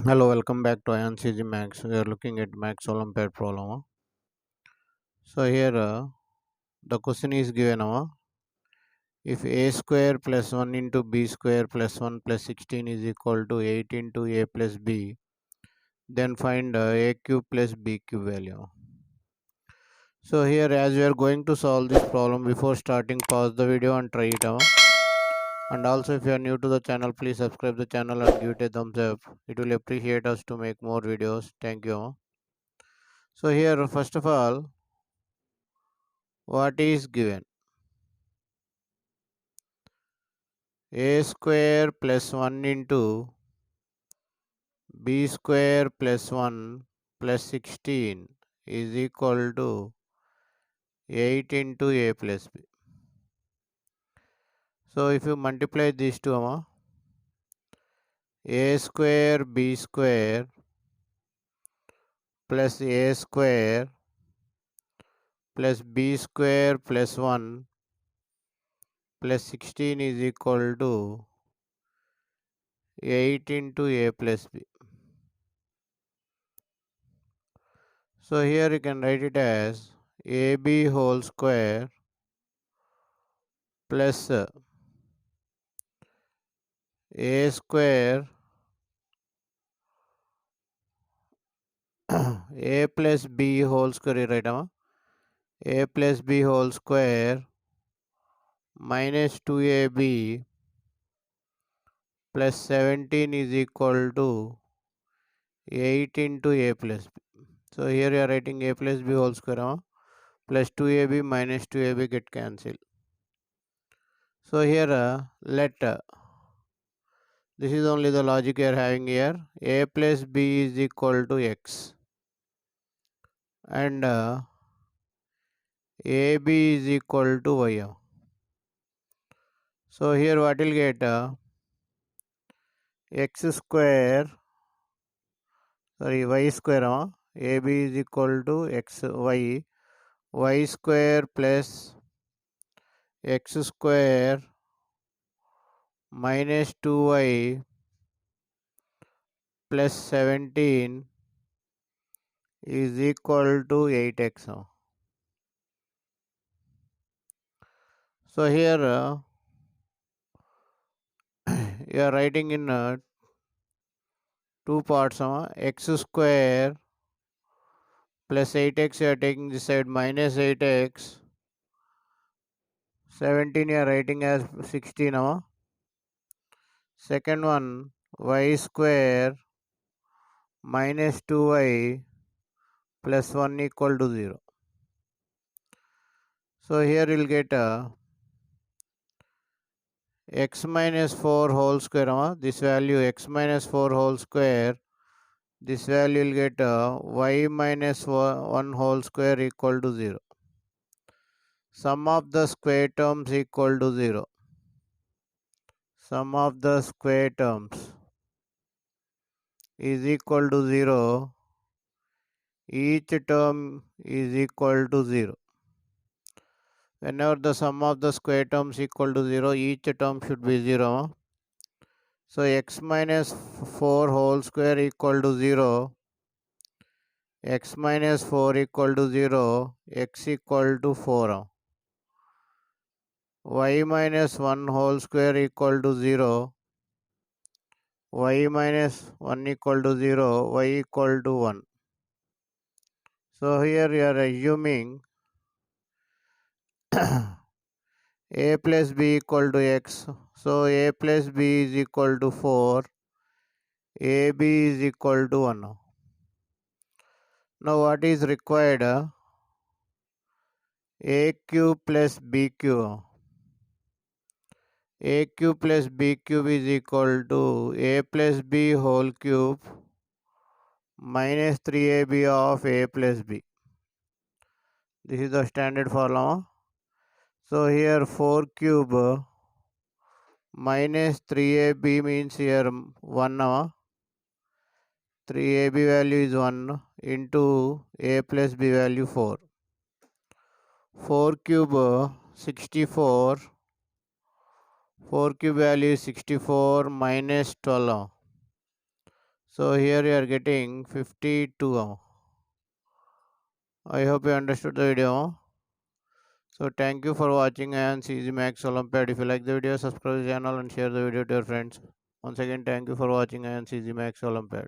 Hello, welcome back to AyaansEasyMath. We are looking at Max Olympiad problem. So here the question is given. If a square plus 1 into b square plus 1 plus 16 is equal to 8 into a plus b, then find a cube plus b cube value. So here, as we are going to solve this problem, before starting, pause the video and try it. And also, if you are new to the channel, please subscribe the channel and give it a thumbs up. It will appreciate us to make more videos. Thank you. So here, first of all, what is given? A square plus 1 into b square plus 1 plus 16 is equal to 8 into a plus b. So if you multiply these two, a square b square plus a square plus b square plus 1 plus 16 is equal to 8 into a plus b. So here you can write it as ab whole square plus a square a plus b whole square right now, a plus b whole square minus 2ab plus 17 is equal to 8 into a plus b. So here you are writing a plus b whole square plus 2ab minus 2ab get cancelled. So here let this is only the logic you are having here. A plus b is equal to x and ab is equal to y. So here what will get x square, sorry, y square, ab is equal to x y square plus x square minus 2y plus 17 is equal to 8x. So here you are writing in two parts. X square plus 8x, you are taking this side minus 8x. 17 you are writing as 16. Second one, y square minus 2y plus 1 equal to 0. So here you will get x minus 4 whole square. This value x minus 4 whole square. This value will get y minus 1 whole square equal to 0. Sum of the square terms equal to 0. Sum of the square terms is equal to 0. Each term is equal to 0. Whenever the sum of the square terms equal to 0, each term should be 0. So x minus 4 whole square equal to 0. X minus 4 equal to 0. X equal to 4. Y minus 1 whole square equal to 0. Y minus 1 equal to 0. Y equal to 1. So here you are assuming a plus b equal to x. So a plus b is equal to 4. ab is equal to 1. Now what is required? A cube plus b cube. A cube plus b cube is equal to a plus b whole cube minus 3ab of a plus b. This is the standard formula. So here 4 cube minus 3ab means here 1. 3ab value is 1 into a plus b value 4. 4 cube 64. 4 cube value is 64 minus 12. So here you are getting 52. I hope you understood the video. So thank you for watching AyaansEasyMath Olympiad. If you like the video, subscribe the channel and share the video to your friends. Once again, thank you for watching AyaansEasyMath Olympiad.